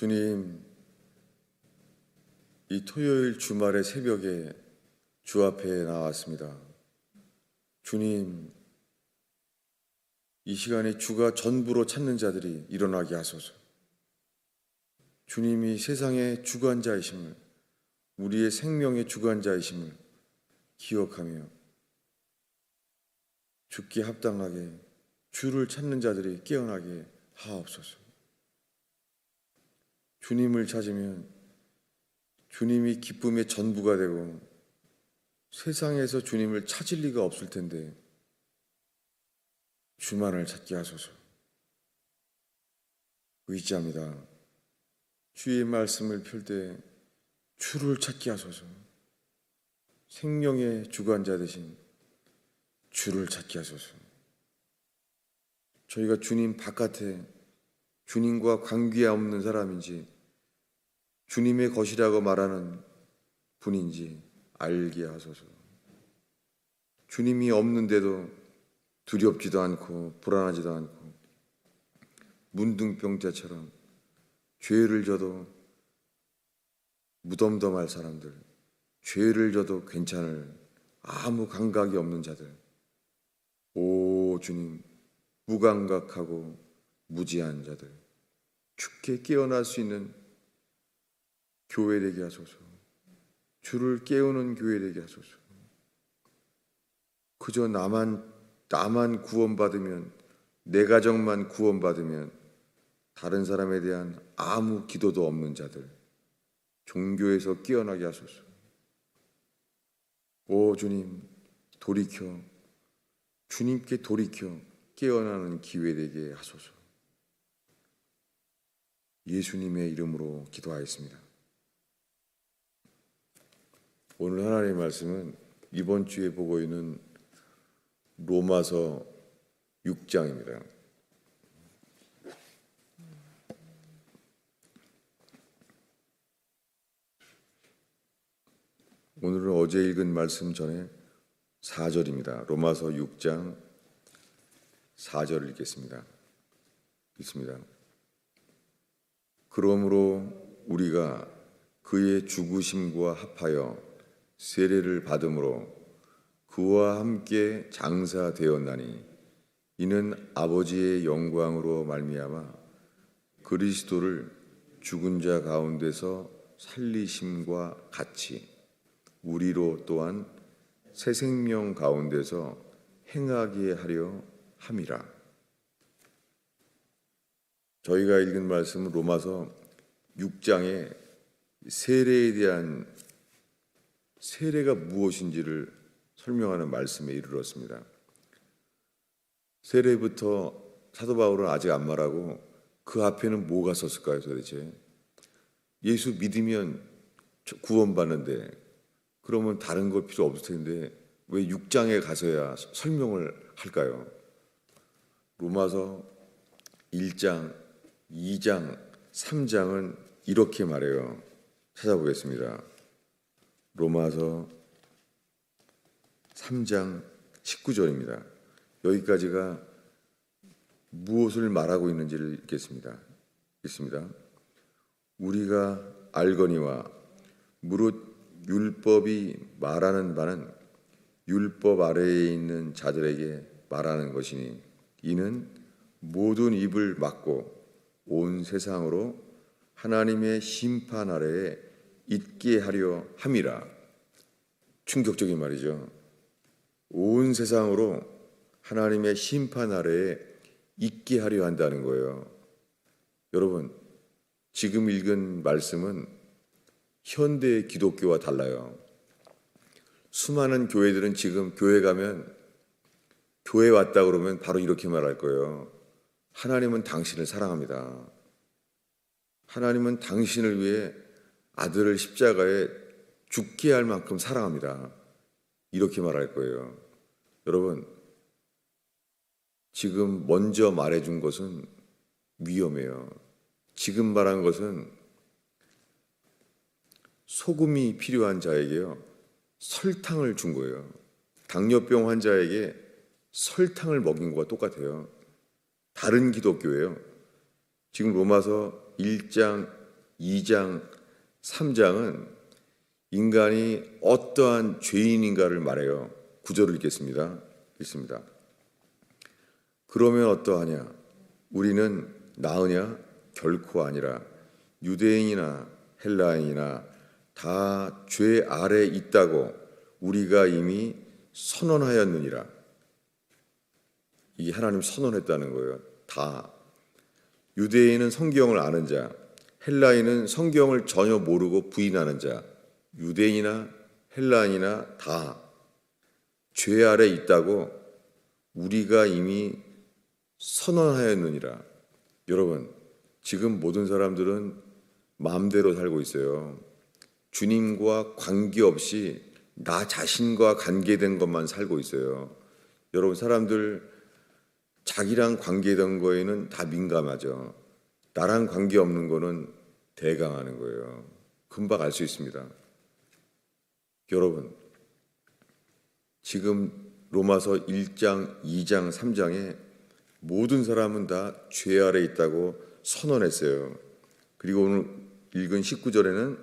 주님, 이 토요일 주말의 새벽에 주 앞에 나왔습니다. 주님, 이 시간에 주가 전부로 찾는 자들이 일어나게 하소서. 주님이 세상의 주관자이심을, 우리의 생명의 주관자이심을 기억하며 죽기 합당하게 주를 찾는 자들이 깨어나게 하옵소서. 주님을 찾으면 주님이 기쁨의 전부가 되고 세상에서 주님을 찾을 리가 없을 텐데 주만을 찾게 하소서. 의지합니다. 주의 말씀을 펼 때 주를 찾게 하소서. 생명의 주관자 되신 주를 찾게 하소서. 저희가 주님 바깥에 주님과 관계 없는 사람인지 주님의 것이라고 말하는 분인지 알게 하소서. 주님이 없는데도 두렵지도 않고 불안하지도 않고 문둥병자처럼 죄를 져도 무덤덤할 사람들, 죄를 져도 괜찮을 아무 감각이 없는 자들, 오 주님, 무감각하고 무지한 자들, 죽게 깨어날 수 있는 교회 되게 하소서. 주를 깨우는 교회 되게 하소서. 그저 나만 구원받으면, 내 가정만 구원받으면 다른 사람에 대한 아무 기도도 없는 자들, 종교에서 깨어나게 하소서. 오 주님, 돌이켜, 주님께 돌이켜 깨어나는 기회 되게 하소서. 예수님의 이름으로 기도하였습니다. 오늘 하나님의 말씀은 이번 주에 보고 있는 로마서 6장입니다. 오늘은 어제 읽은 말씀 전에 4절입니다. 로마서 6장 4절을 읽겠습니다. 읽습니다. 그러므로 우리가 그의 죽으심과 합하여 세례를 받음으로 그와 함께 장사되었나니 이는 아버지의 영광으로 말미암아 그리스도를 죽은 자 가운데서 살리심과 같이 우리로 또한 새 생명 가운데서 행하게 하려 함이라. 저희가 읽은 말씀은 로마서 6장의 세례에 대한 세례가 무엇인지를 설명하는 말씀에 이르렀습니다. 세례부터 사도 바울은 아직 안 말하고 그 앞에는 뭐가 썼을까요 도대체? 예수 믿으면 구원받는데 그러면 다른 거 필요 없을 텐데 왜 6장에 가서야 설명을 할까요? 로마서 1장, 2장, 3장은 이렇게 말해요. 찾아보겠습니다. 로마서 3장 19절입니다. 여기까지가 무엇을 말하고 있는지를 읽겠습니다. 읽습니다. 우리가 알거니와 무릇 율법이 말하는 바는 율법 아래에 있는 자들에게 말하는 것이니 이는 모든 입을 막고 온 세상으로 하나님의 심판 아래에 있게 하려 함이라. 충격적인 말이죠. 온 세상으로 하나님의 심판 아래에 있게 하려 한다는 거예요. 여러분, 지금 읽은 말씀은 현대의 기독교와 달라요. 수많은 교회들은 지금 교회 가면 교회 왔다 그러면 바로 이렇게 말할 거예요. 하나님은 당신을 사랑합니다. 하나님은 당신을 위해 아들을 십자가에 죽게 할 만큼 사랑합니다. 이렇게 말할 거예요. 여러분, 지금 먼저 말해준 것은 위험해요. 지금 말한 것은 소금이 필요한 자에게요, 설탕을 준 거예요. 당뇨병 환자에게 설탕을 먹인 것과 똑같아요. 다른 기독교예요. 지금 로마서 1장 2장, 3장은 인간이 어떠한 죄인인가를 말해요. 구절을 읽겠습니다. 읽습니다. 그러면 어떠하냐? 우리는 나으냐? 결코 아니라. 유대인이나 헬라인이나 다 죄 아래 있다고 우리가 이미 선언하였느니라. 이게 하나님 선언했다는 거예요. 다. 유대인은 성경을 아는 자, 헬라인은 성경을 전혀 모르고 부인하는 자, 유대인이나 헬라인이나 다 죄 아래 있다고 우리가 이미 선언하였느니라. 여러분, 지금 모든 사람들은 마음대로 살고 있어요. 주님과 관계없이 나 자신과 관계된 것만 살고 있어요. 여러분, 사람들 자기랑 관계된 거에는 다 민감하죠. 나랑 관계없는 거는 대강하는 거예요. 금방 알 수 있습니다. 여러분, 지금 로마서 1장, 2장, 3장에 모든 사람은 다 죄 아래 있다고 선언했어요. 그리고 오늘 읽은 19절에는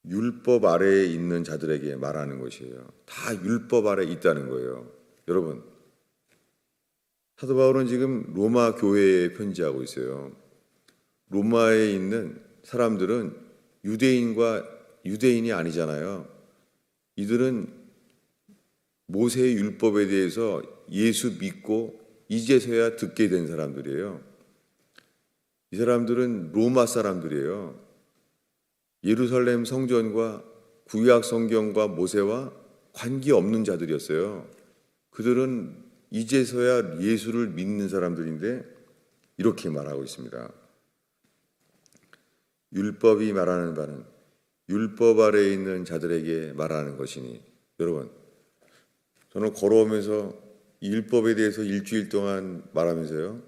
율법 아래에 있는 자들에게 말하는 것이에요. 다 율법 아래 있다는 거예요. 여러분, 사도 바울은 지금 로마 교회에 편지하고 있어요. 로마에 있는 사람들은 유대인이 아니잖아요. 이들은 모세의 율법에 대해서 예수 믿고 이제서야 듣게 된 사람들이에요. 이 사람들은 로마 사람들이에요. 예루살렘 성전과 구약 성경과 모세와 관계없는 자들이었어요. 그들은 이제서야 예수를 믿는 사람들인데 이렇게 말하고 있습니다. 율법이 말하는 바는 율법 아래에 있는 자들에게 말하는 것이니. 여러분, 저는 걸어오면서 이 율법에 대해서 일주일 동안 말하면서요,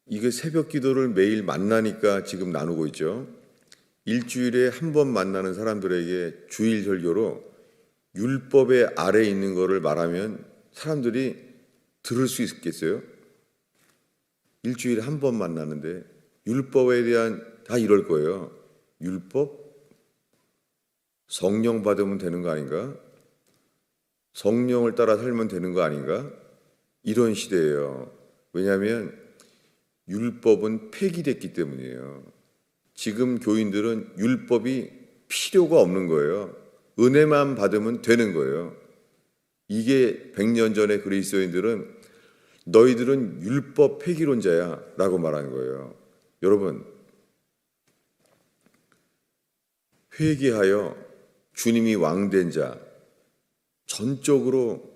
이게 새벽 기도를 매일 만나니까 지금 나누고 있죠. 일주일에 한 번 만나는 사람들에게 주일 설교로 율법의 아래에 있는 거를 말하면 사람들이 들을 수 있겠어요? 일주일에 한 번 만나는데 율법에 대한 다 이럴 거예요. 율법? 성령 받으면 되는 거 아닌가? 성령을 따라 살면 되는 거 아닌가? 이런 시대예요. 왜냐하면 율법은 폐기됐기 때문이에요. 지금 교인들은 율법이 필요가 없는 거예요. 은혜만 받으면 되는 거예요. 이게 100년 전에 그리스도인들은 너희들은 율법 폐기론자야 라고 말하는 거예요. 여러분, 회개하여 주님이 왕된 자, 전적으로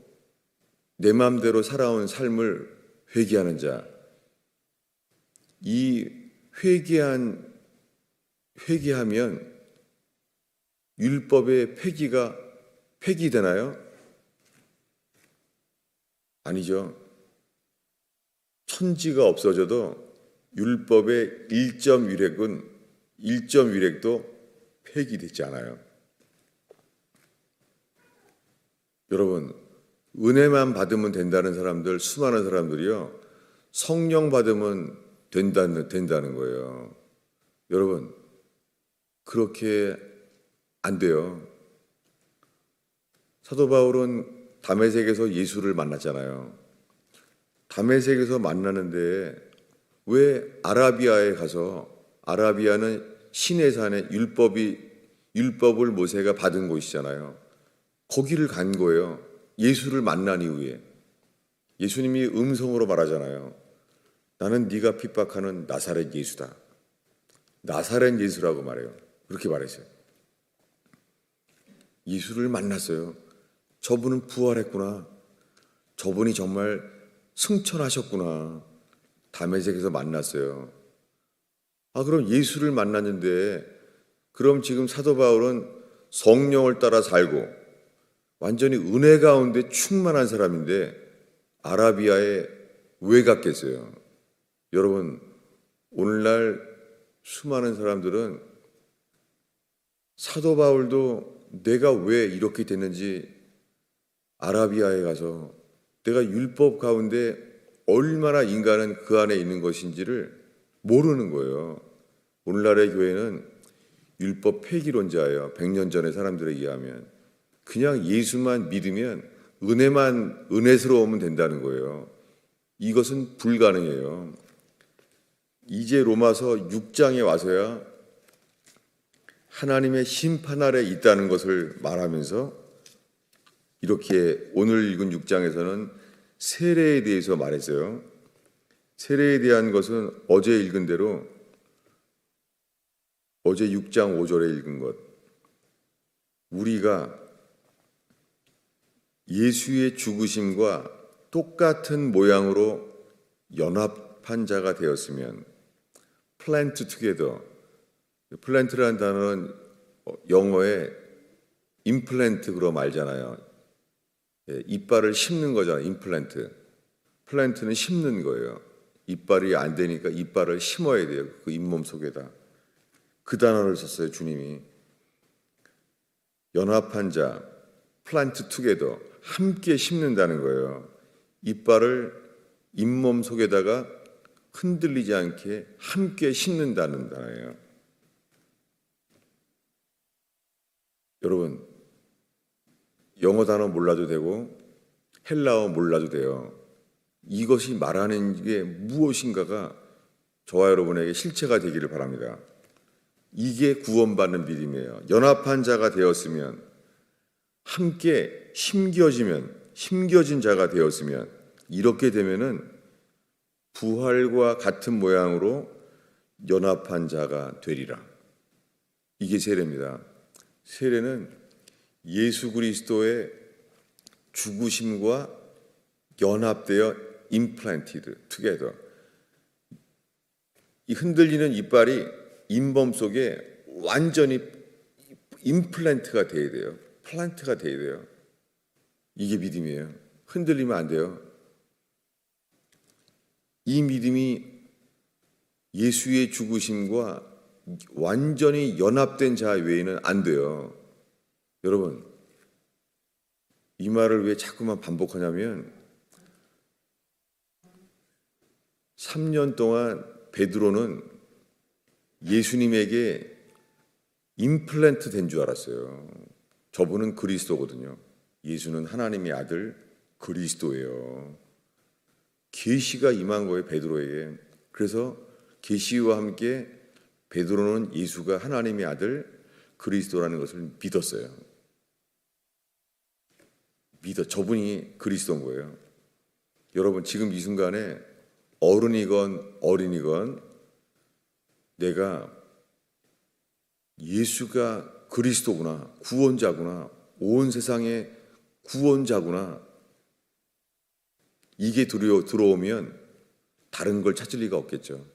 내 마음대로 살아온 삶을 회개하는 자, 이 회개하면 율법의 폐기가 폐기되나요? 아니죠. 천지가 없어져도 율법의 1점 유력도 폐기되지 않아요. 여러분, 은혜만 받으면 된다는 사람들, 수많은 사람들이요, 성령 받으면 된다는 거예요. 여러분, 그렇게 안 돼요. 사도 바울은 다메섹에서 예수를 만났잖아요. 다메섹에서 만나는데 왜 아라비아에 가서, 아라비아는 시내산에 율법을 모세가 받은 곳이잖아요. 거기를 간 거예요. 예수를 만난 이후에. 예수님이 음성으로 말하잖아요. 나는 네가 핍박하는 나사렛 예수다. 나사렛 예수라고 말해요. 그렇게 말했어요. 예수를 만났어요. 저분은 부활했구나. 저분이 정말 승천하셨구나. 다메섹에서 만났어요. 그럼 예수를 만났는데, 그럼 지금 사도 바울은 성령을 따라 살고 완전히 은혜 가운데 충만한 사람인데 아라비아에 왜 갔겠어요? 여러분, 오늘날 수많은 사람들은 사도 바울도 내가 왜 이렇게 됐는지 아라비아에 가서 내가 율법 가운데 얼마나 인간은 그 안에 있는 것인지를 모르는 거예요. 오늘날의 교회는 율법 폐기론자예요. 100년 전의 사람들에 의하면. 그냥 예수만 믿으면 은혜스러우면 된다는 거예요. 이것은 불가능해요. 이제 로마서 6장에 와서야 하나님의 심판 아래 있다는 것을 말하면서 이렇게 오늘 읽은 6장에서는 세례에 대해서 말했어요. 세례에 대한 것은 어제 읽은 대로 어제 6장 5절에 읽은 것, 우리가 예수의 죽으심과 똑같은 모양으로 연합한 자가 되었으면, plant together. plant라는 단어는 영어에 implant로 말잖아요. 이빨을 심는 거잖아요. 임플란트. 플란트는 심는 거예요. 이빨이 안 되니까 이빨을 심어야 돼요. 그 잇몸 속에다. 그 단어를 썼어요. 주님이. 연합한 자, 플란트 투게더, 함께 심는다는 거예요. 이빨을 잇몸 속에다가 흔들리지 않게 함께 심는다는 단어예요. 여러분, 영어 단어 몰라도 되고 헬라어 몰라도 돼요. 이것이 말하는 게 무엇인가가 저와 여러분에게 실체가 되기를 바랍니다. 이게 구원받는 믿음이에요. 연합한 자가 되었으면, 함께 심겨진 자가 되었으면, 이렇게 되면은 부활과 같은 모양으로 연합한 자가 되리라. 이게 세례입니다. 세례는 예수 그리스도의 죽으심과 연합되어 implanted together. 이 흔들리는 이빨이 잇몸 속에 완전히 임플란트가 돼야 돼요. 플란트가 돼야 돼요. 이게 믿음이에요. 흔들리면 안 돼요. 이 믿음이 예수의 죽으심과 완전히 연합된 자 외에는 안 돼요. 여러분, 이 말을 왜 자꾸만 반복하냐면 3년 동안 베드로는 예수님에게 임플란트 된 줄 알았어요. 저분은 그리스도거든요. 예수는 하나님의 아들 그리스도예요. 계시가 임한 거예요, 베드로에게. 그래서 계시와 함께 베드로는 예수가 하나님의 아들 그리스도라는 것을 믿었어요. 저분이 그리스도인 거예요. 여러분, 지금 이 순간에 어른이건 어린이건 내가 예수가 그리스도구나, 구원자구나, 온 세상의 구원자구나, 이게 들어오면 다른 걸 찾을 리가 없겠죠.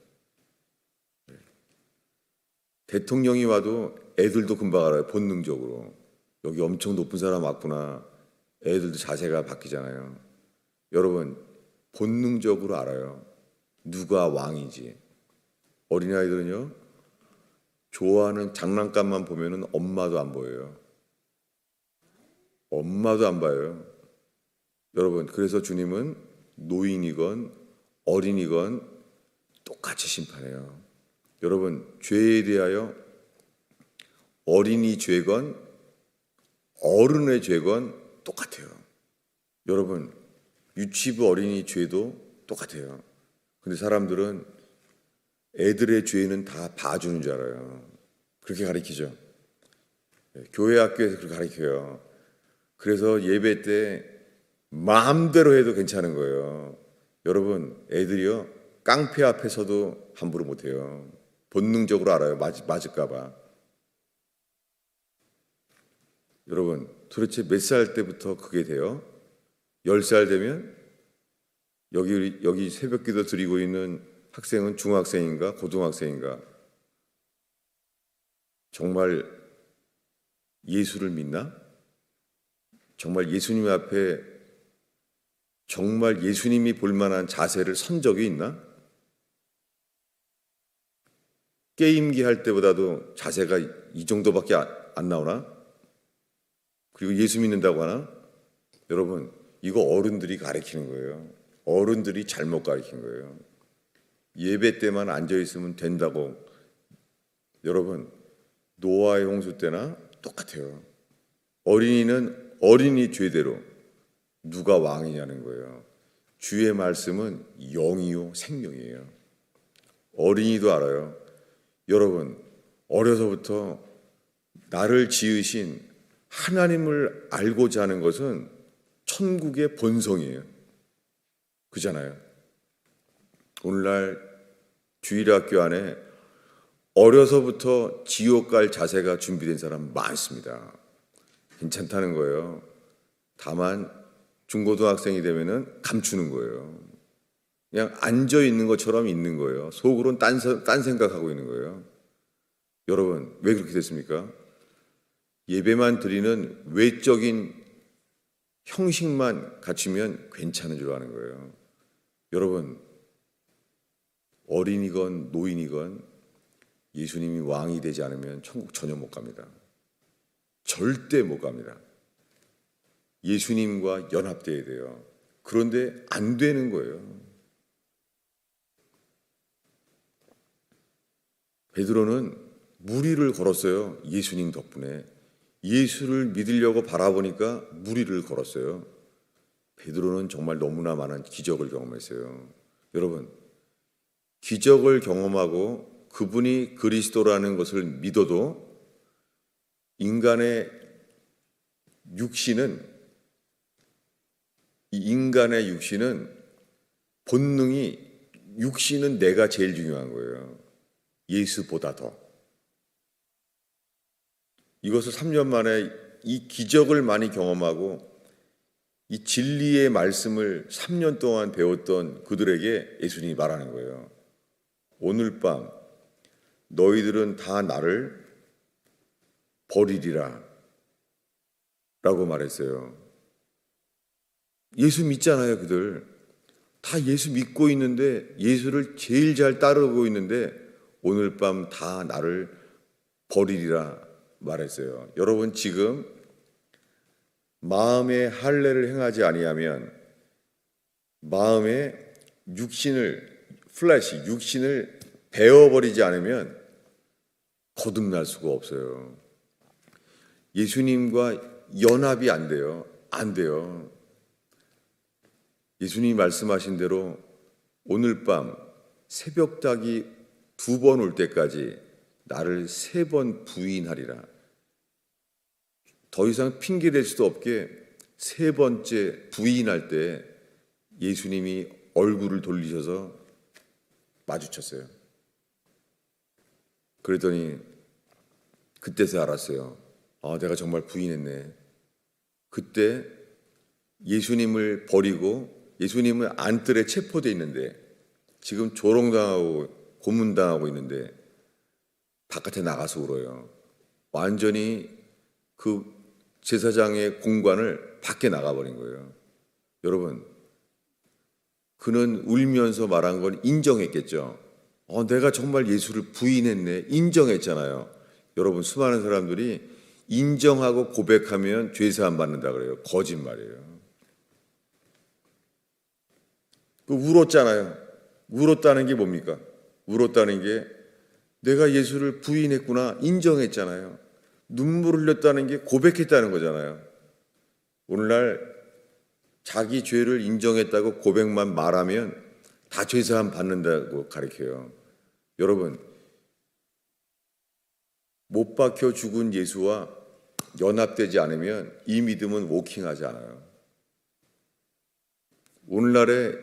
대통령이 와도 애들도 금방 알아요. 본능적으로. 여기 엄청 높은 사람 왔구나. 애들도 자세가 바뀌잖아요. 여러분, 본능적으로 알아요. 누가 왕이지. 어린아이들은요, 좋아하는 장난감만 보면은 엄마도 안 보여요. 엄마도 안 봐요. 여러분, 그래서 주님은 노인이건 어린이건 똑같이 심판해요. 여러분, 죄에 대하여 어린이 죄건 어른의 죄건 똑같아요. 여러분, 유치부 어린이 죄도 똑같아요. 근데 사람들은 애들의 죄는 다 봐주는 줄 알아요. 그렇게 가르치죠. 교회 학교에서 그렇게 가르쳐요. 그래서 예배 때 마음대로 해도 괜찮은 거예요. 여러분, 애들이요, 깡패 앞에서도 함부로 못해요. 본능적으로 알아요. 맞을까 봐. 여러분, 도대체 몇 살 때부터 그게 돼요? 10살 되면 여기 새벽기도 드리고 있는 학생은 중학생인가 고등학생인가? 정말 예수를 믿나? 정말 예수님 앞에 정말 예수님이 볼 만한 자세를 선 적이 있나? 게임기 할 때보다도 자세가 이 정도밖에 안 나오나? 그리고 예수 믿는다고 하나? 여러분, 이거 어른들이 가르치는 거예요. 어른들이 잘못 가르친 거예요. 예배 때만 앉아 있으면 된다고. 여러분, 노아의 홍수 때나 똑같아요. 어린이는 어린이 죄대로 누가 왕이냐는 거예요. 주의 말씀은 영이요 생명이에요. 어린이도 알아요. 여러분, 어려서부터 나를 지으신 하나님을 알고자 하는 것은 천국의 본성이에요. 그잖아요. 오늘날 주일학교 안에 어려서부터 지옥 갈 자세가 준비된 사람 많습니다. 괜찮다는 거예요. 다만 중고등학생이 되면은 감추는 거예요. 그냥 앉아 있는 것처럼 있는 거예요. 속으로는 딴 생각하고 있는 거예요. 여러분, 왜 그렇게 됐습니까? 예배만 드리는 외적인 형식만 갖추면 괜찮은 줄 아는 거예요. 여러분, 어린이건 노인이건 예수님이 왕이 되지 않으면 천국 전혀 못 갑니다. 절대 못 갑니다. 예수님과 연합돼야 돼요. 그런데 안 되는 거예요. 베드로는 무리를 걸었어요. 예수님 덕분에. 예수를 믿으려고 바라보니까 무리를 걸었어요. 베드로는 정말 너무나 많은 기적을 경험했어요. 여러분, 기적을 경험하고 그분이 그리스도라는 것을 믿어도 인간의 육신은 본능이 육신은 내가 제일 중요한 거예요. 예수보다 더. 이것을 3년 만에 이 기적을 많이 경험하고 이 진리의 말씀을 3년 동안 배웠던 그들에게 예수님이 말하는 거예요. 오늘 밤 너희들은 다 나를 버리리라 라고 말했어요. 예수 믿잖아요. 그들 다 예수 믿고 있는데, 예수를 제일 잘 따르고 있는데 오늘 밤 다 나를 버리리라 말했어요. 여러분, 지금 마음의 할례를 행하지 아니하면 마음의 육신을 베어버리지 않으면 거듭날 수가 없어요. 예수님과 연합이 안 돼요. 안 돼요. 예수님이 말씀하신 대로 오늘 밤 새벽닭이 2번 올 때까지 나를 3번 부인하리라. 더 이상 핑계댈 수도 없게 3번째 부인할 때 예수님이 얼굴을 돌리셔서 마주쳤어요. 그랬더니 그때서 알았어요. 아, 내가 정말 부인했네. 그때 예수님을 버리고 예수님은 안뜰에 체포되어 있는데, 지금 조롱당하고 고문당하고 있는데 바깥에 나가서 울어요. 완전히 그 제사장의 공간을 밖에 나가버린 거예요. 여러분, 그는 울면서 말한 건 인정했겠죠. 내가 정말 예수를 부인했네. 인정했잖아요. 여러분, 수많은 사람들이 인정하고 고백하면 죄사함 받는다 그래요. 거짓말이에요. 울었잖아요. 울었다는 게 뭡니까? 울었다는 게 내가 예수를 부인했구나, 인정했잖아요. 눈물을 흘렸다는 게 고백했다는 거잖아요. 오늘날 자기 죄를 인정했다고 고백만 말하면 다 죄사함 받는다고 가르쳐요. 여러분, 못 박혀 죽은 예수와 연합되지 않으면 이 믿음은 워킹하지 않아요. 오늘날에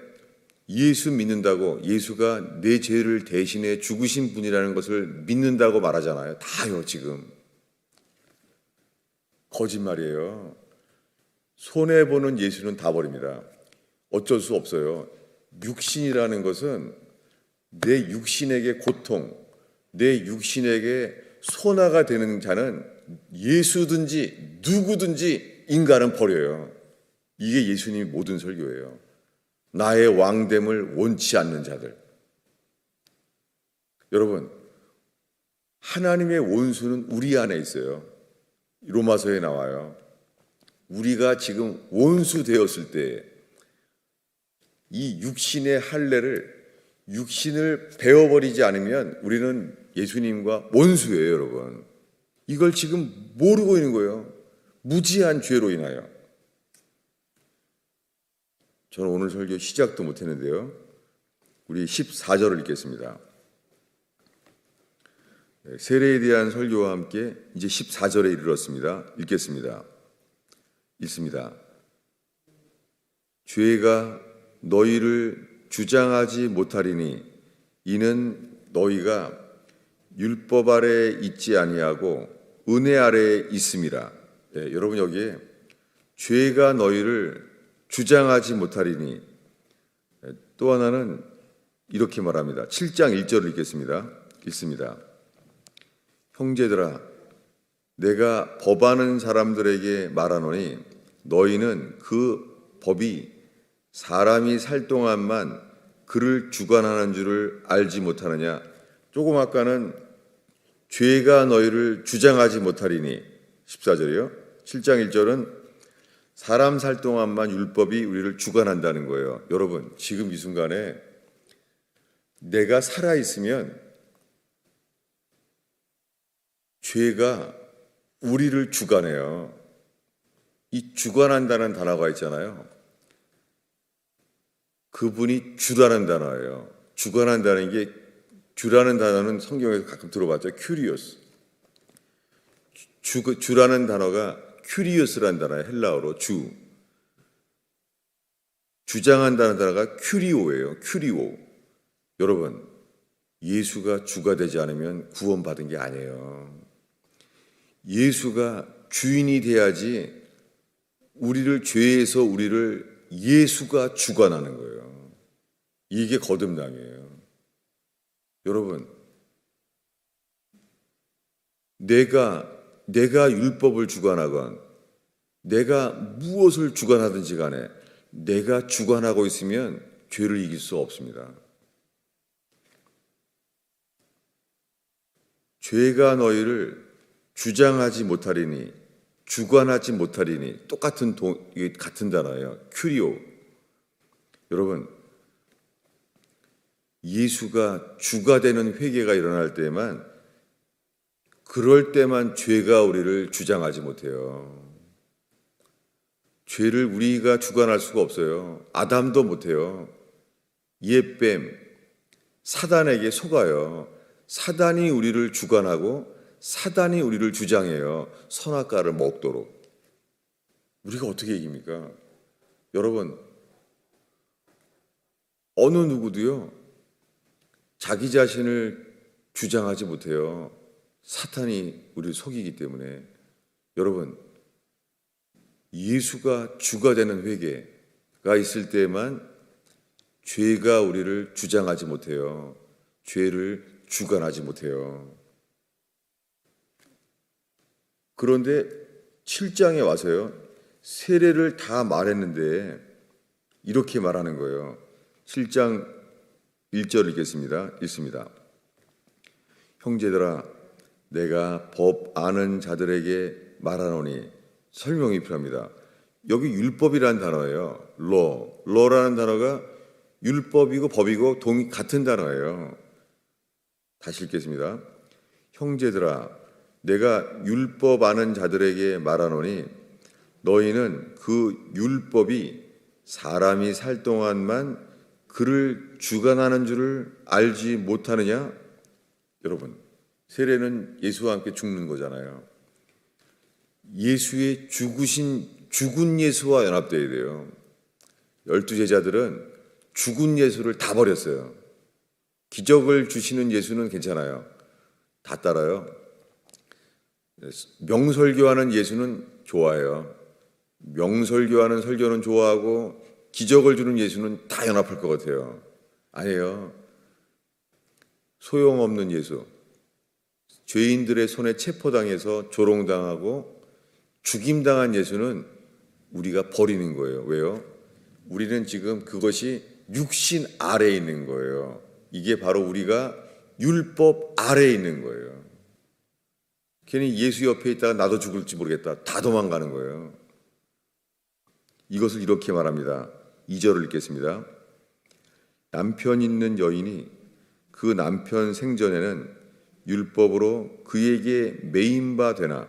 예수 믿는다고, 예수가 내 죄를 대신해 죽으신 분이라는 것을 믿는다고 말하잖아요. 다요, 지금. 거짓말이에요. 손해보는 예수는 다 버립니다. 어쩔 수 없어요. 육신이라는 것은 내 육신에게 고통, 내 육신에게 손해가 되는 자는 예수든지 누구든지 인간은 버려요. 이게 예수님의 모든 설교예요. 나의 왕됨을 원치 않는 자들. 여러분, 하나님의 원수는 우리 안에 있어요. 로마서에 나와요. 우리가 지금 원수 되었을 때 이 육신의 할례를 육신을 베어버리지 않으면 우리는 예수님과 원수예요, 여러분. 이걸 지금 모르고 있는 거예요. 무지한 죄로 인하여. 저는 오늘 설교 시작도 못했는데요. 우리 14절을 읽겠습니다. 세례에 대한 설교와 함께 이제 14절에 이르렀습니다. 읽겠습니다. 읽습니다. 죄가 너희를 주장하지 못하리니 이는 너희가 율법 아래에 있지 아니하고 은혜 아래에 있음이라. 네, 여러분 여기에 죄가 너희를 주장하지 못하리니, 또 하나는 이렇게 말합니다. 7장 1절을 읽겠습니다. 읽습니다. 형제들아 내가 법하는 사람들에게 말하노니 너희는 그 법이 사람이 살 동안만 그를 주관하는 줄을 알지 못하느냐. 조금 아까는 죄가 너희를 주장하지 못하리니 14절이요. 7장 1절은 사람 살 동안만 율법이 우리를 주관한다는 거예요. 여러분 지금 이 순간에 내가 살아있으면 죄가 우리를 주관해요. 이 주관한다는 단어가 있잖아요. 그분이 주라는 단어예요. 주관한다는 게, 주라는 단어는 성경에서 가끔 들어봤죠. 큐리오스. 주라는 단어가 큐리오스라는 단어예요. 헬라어로 주. 주장한다는 단어가 큐리오예요. 큐리오. 여러분, 예수가 주가 되지 않으면 구원받은 게 아니에요. 예수가 주인이 돼야지 우리를, 죄에서 우리를 예수가 주관하는 거예요. 이게 거듭남이에요. 여러분, 내가 율법을 주관하건 내가 무엇을 주관하든지 간에 내가 주관하고 있으면 죄를 이길 수 없습니다. 죄가 너희를 주장하지 못하리니, 주관하지 못하리니, 똑같은 같은 단어예요. 큐리오. 여러분, 예수가 주가 되는 회개가 일어날 때만, 그럴 때만 죄가 우리를 주장하지 못해요. 죄를 우리가 주관할 수가 없어요. 아담도 못해요. 옛뱀, 사단에게 속아요. 사단이 우리를 주관하고 사단이 우리를 주장해요. 선악과를 먹도록. 우리가 어떻게 이깁니까? 여러분, 어느 누구도요, 자기 자신을 주장하지 못해요. 사탄이 우리를 속이기 때문에. 여러분, 예수가 주가 되는 회개가 있을 때만 죄가 우리를 주장하지 못해요. 죄를 주관하지 못해요. 그런데 7장에 와서요, 세례를 다 말했는데 이렇게 말하는 거예요. 7장 1절 읽겠습니다. 읽습니다. 형제들아 내가 법 아는 자들에게 말하노니, 설명이 필요합니다. 여기 율법이라는 단어예요. law라는 단어가 율법이고 법이고 같은 단어예요. 다시 읽겠습니다. 형제들아 내가 율법 아는 자들에게 말하노니 너희는 그 율법이 사람이 살 동안만 그를 주관하는 줄을 알지 못하느냐? 여러분, 세례는 예수와 함께 죽는 거잖아요. 예수의 죽은 예수와 연합되어야 돼요. 12제자들은 죽은 예수를 다 버렸어요. 기적을 주시는 예수는 괜찮아요. 다 따라요. 명설교하는 예수는 좋아해요. 명설교하는 설교는 좋아하고 기적을 주는 예수는 다 연합할 것 같아요. 아니에요. 소용없는 예수. 죄인들의 손에 체포당해서 조롱당하고 죽임당한 예수는 우리가 버리는 거예요. 왜요? 우리는 지금 그것이 육신 아래에 있는 거예요. 이게 바로 우리가 율법 아래에 있는 거예요. 괜히 예수 옆에 있다가 나도 죽을지 모르겠다. 다 도망가는 거예요. 이것을 이렇게 말합니다. 2절을 읽겠습니다. 남편 있는 여인이 그 남편 생전에는 율법으로 그에게 매인바 되나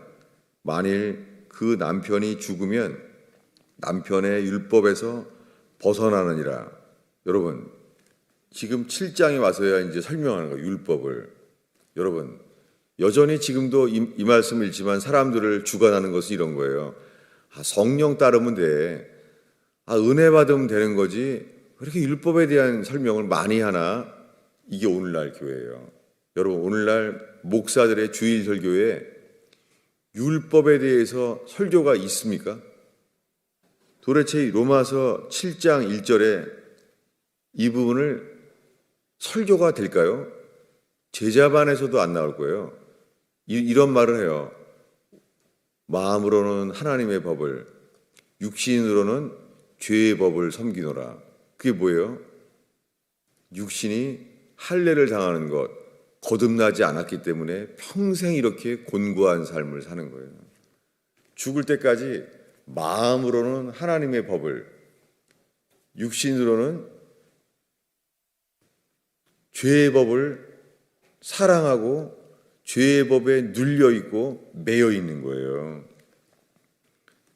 만일 그 남편이 죽으면 남편의 율법에서 벗어나느니라. 여러분, 지금 7장에 와서야 이제 설명하는 거예요, 율법을. 여러분, 여전히 지금도 이 말씀을 읽지만 사람들을 주관하는 것은 이런 거예요. 성령 따르면 돼. 은혜 받으면 되는 거지. 왜 이렇게 율법에 대한 설명을 많이 하나? 이게 오늘날 교회예요. 여러분, 오늘날 목사들의 주일 설교에 율법에 대해서 설교가 있습니까? 도대체 로마서 7장 1절에 이 부분을 설교가 될까요? 제자반에서도 안 나올 거예요. 이런 말을 해요. 마음으로는 하나님의 법을, 육신으로는 죄의 법을 섬기노라. 그게 뭐예요? 육신이 할례를 당하는 것, 거듭나지 않았기 때문에 평생 이렇게 곤고한 삶을 사는 거예요. 죽을 때까지 마음으로는 하나님의 법을, 육신으로는 죄의 법을 사랑하고 죄의 법에 눌려 있고 매여 있는 거예요.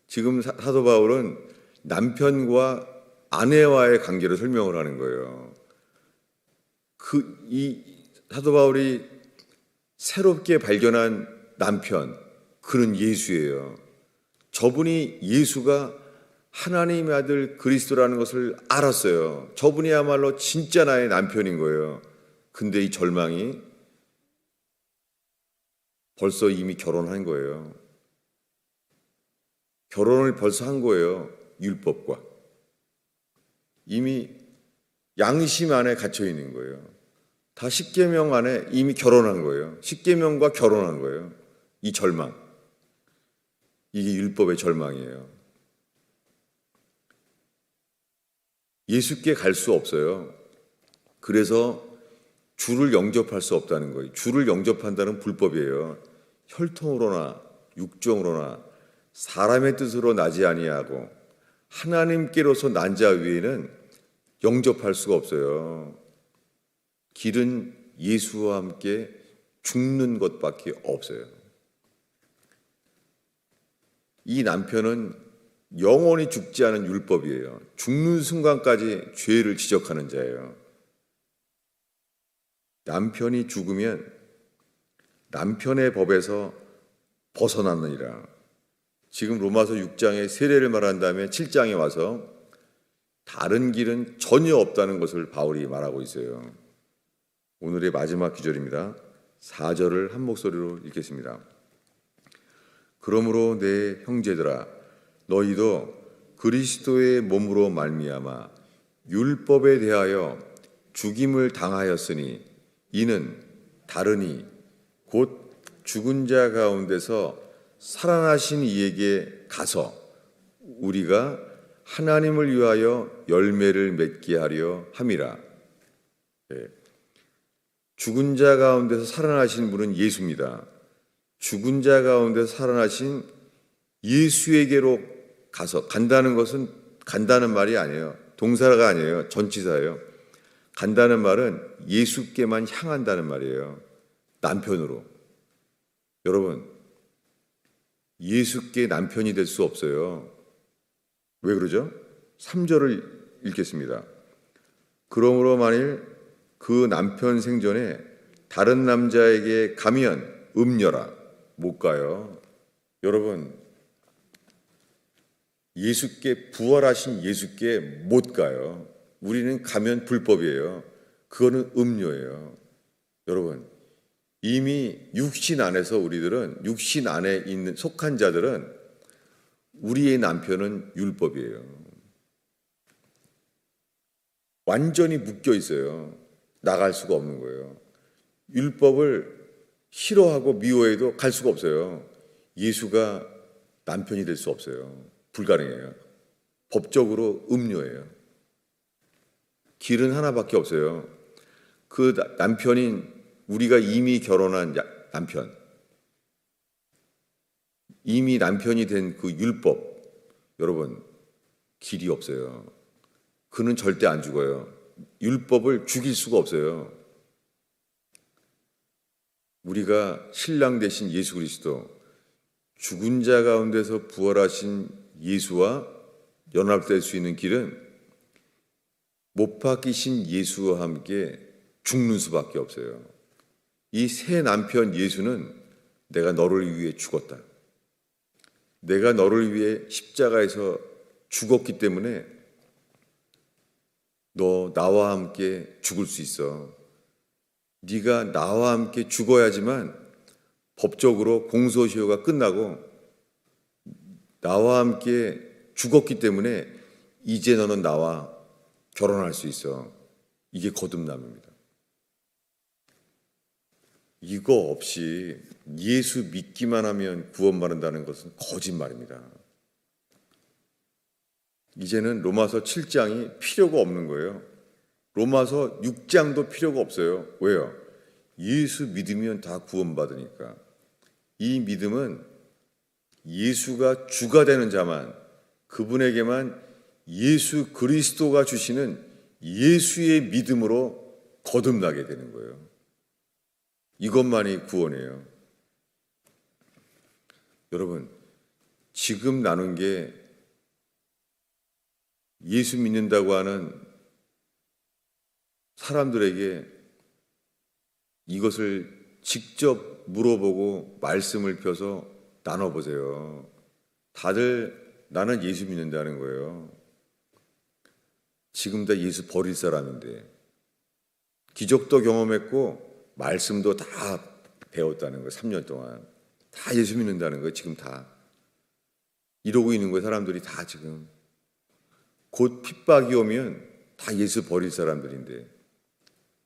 지금 사도 바울은 남편과 아내와의 관계를 설명을 하는 거예요. 이 사도 바울이 새롭게 발견한 남편, 그는 예수예요. 저분이 예수가 하나님의 아들 그리스도라는 것을 알았어요. 저분이야말로 진짜 나의 남편인 거예요. 근데 이 절망이 벌써 이미 결혼한 거예요. 결혼을 벌써 한 거예요. 율법과. 이미 양심 안에 갇혀 있는 거예요. 다 십계명 안에 이미 결혼한 거예요. 십계명과 결혼한 거예요. 이 절망. 이게 율법의 절망이에요. 예수께 갈 수 없어요. 그래서 주를 영접할 수 없다는 거예요. 주를 영접한다는 불법이에요. 혈통으로나 육정으로나 사람의 뜻으로 나지 아니하고 하나님께로서 난 자 위에는 영접할 수가 없어요. 길은 예수와 함께 죽는 것밖에 없어요. 이 남편은 영원히 죽지 않은 율법이에요. 죽는 순간까지 죄를 지적하는 자예요. 남편이 죽으면 남편의 법에서 벗어났느니라. 지금 로마서 6장의 세례를 말한 다음에 7장에 와서 다른 길은 전혀 없다는 것을 바울이 말하고 있어요. 오늘의 마지막 구절입니다. 4절을 한 목소리로 읽겠습니다. 그러므로 내 형제들아 너희도 그리스도의 몸으로 말미암아 율법에 대하여 죽임을 당하였으니 이는 다르니 곧 죽은 자 가운데서 살아나신 이에게 가서 우리가 하나님을 위하여 열매를 맺게 하려 함이라. 죽은 자 가운데서 살아나신 분은 예수입니다. 죽은 자 가운데서 살아나신 예수에게로 가서, 간다는 것은 간다는 말이 아니에요. 동사가 아니에요. 전치사예요. 간다는 말은 예수께만 향한다는 말이에요. 남편으로. 여러분, 예수께 남편이 될 수 없어요. 왜 그러죠? 3절을 읽겠습니다. 그러므로 만일 그 남편 생전에 다른 남자에게 가면 음녀라. 못 가요. 여러분, 예수께, 부활하신 예수께 못 가요. 우리는 가면 불법이에요. 그거는 음녀예요. 여러분, 이미 육신 안에서 우리들은, 육신 안에 있는 속한 자들은 우리의 남편은 율법이에요. 완전히 묶여 있어요. 나갈 수가 없는 거예요. 율법을 싫어하고 미워해도 갈 수가 없어요. 예수가 남편이 될 수 없어요. 불가능해요. 법적으로 음녀예요. 길은 하나밖에 없어요. 그 남편인 우리가 이미 결혼한 남편, 이미 남편이 된 그 율법, 여러분 길이 없어요. 그는 절대 안 죽어요. 율법을 죽일 수가 없어요. 우리가 신랑 되신 예수 그리스도, 죽은 자 가운데서 부활하신 예수와 연합될 수 있는 길은 못 박히신 예수와 함께 죽는 수밖에 없어요. 이 새 남편 예수는 내가 너를 위해 죽었다. 내가 너를 위해 십자가에서 죽었기 때문에 너 나와 함께 죽을 수 있어. 네가 나와 함께 죽어야지만 법적으로 공소시효가 끝나고 나와 함께 죽었기 때문에 이제 너는 나와 결혼할 수 있어. 이게 거듭남입니다. 이거 없이 예수 믿기만 하면 구원받는다는 것은 거짓말입니다. 이제는 로마서 7장이 필요가 없는 거예요. 로마서 6장도 필요가 없어요. 왜요? 예수 믿으면 다 구원받으니까. 이 믿음은 예수가 주가 되는 자만, 그분에게만 예수 그리스도가 주시는 예수의 믿음으로 거듭나게 되는 거예요. 이것만이 구원이에요. 여러분, 지금 나눈 게 예수 믿는다고 하는 사람들에게 이것을 직접 물어보고 말씀을 펴서 나눠보세요. 다들 나는 예수 믿는다는 거예요. 지금 다 예수 버릴 사람인데, 기적도 경험했고 말씀도 다 배웠다는 거예요. 3년 동안 다 예수 믿는다는 거예요. 지금 다 이러고 있는 거예요. 사람들이 다 지금 곧 핍박이 오면 다 예수 버릴 사람들인데,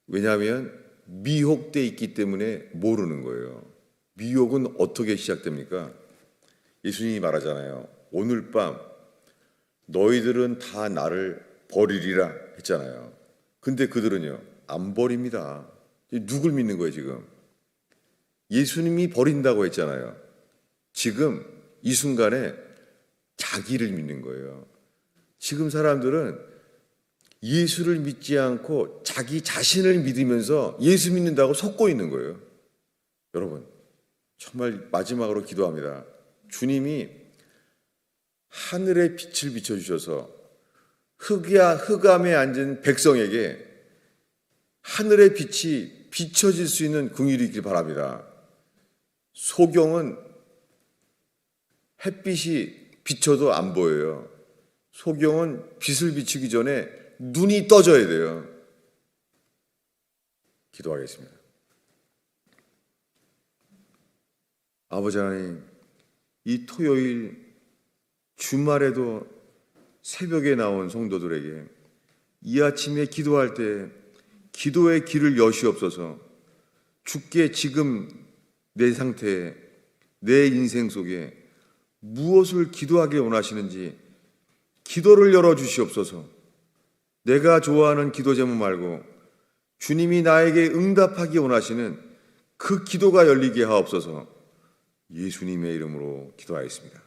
왜냐하면 미혹돼 있기 때문에 모르는 거예요. 미혹은 어떻게 시작됩니까? 예수님이 말하잖아요. 오늘 밤 너희들은 다 나를 버리리라 했잖아요. 근데 그들은요, 안 버립니다. 누굴 믿는 거예요, 지금? 예수님이 버린다고 했잖아요. 지금 이 순간에 자기를 믿는 거예요. 지금 사람들은 예수를 믿지 않고 자기 자신을 믿으면서 예수 믿는다고 속고 있는 거예요. 여러분, 정말 마지막으로 기도합니다. 주님이 하늘의 빛을 비춰주셔서 흑암에 앉은 백성에게 하늘의 빛이 비춰질 수 있는 긍휼이 있길 바랍니다. 소경은 햇빛이 비춰도 안 보여요. 소경은 빛을 비추기 전에 눈이 떠져야 돼요. 기도하겠습니다. 아버지 하나님, 이 토요일 주말에도 새벽에 나온 성도들에게 이 아침에 기도할 때 기도의 길을 여시옵소서. 주께 지금 내 상태에, 내 인생 속에 무엇을 기도하길 원하시는지 기도를 열어주시옵소서. 내가 좋아하는 기도 제목 말고 주님이 나에게 응답하기 원하시는 그 기도가 열리게 하옵소서. 예수님의 이름으로 기도하였습니다.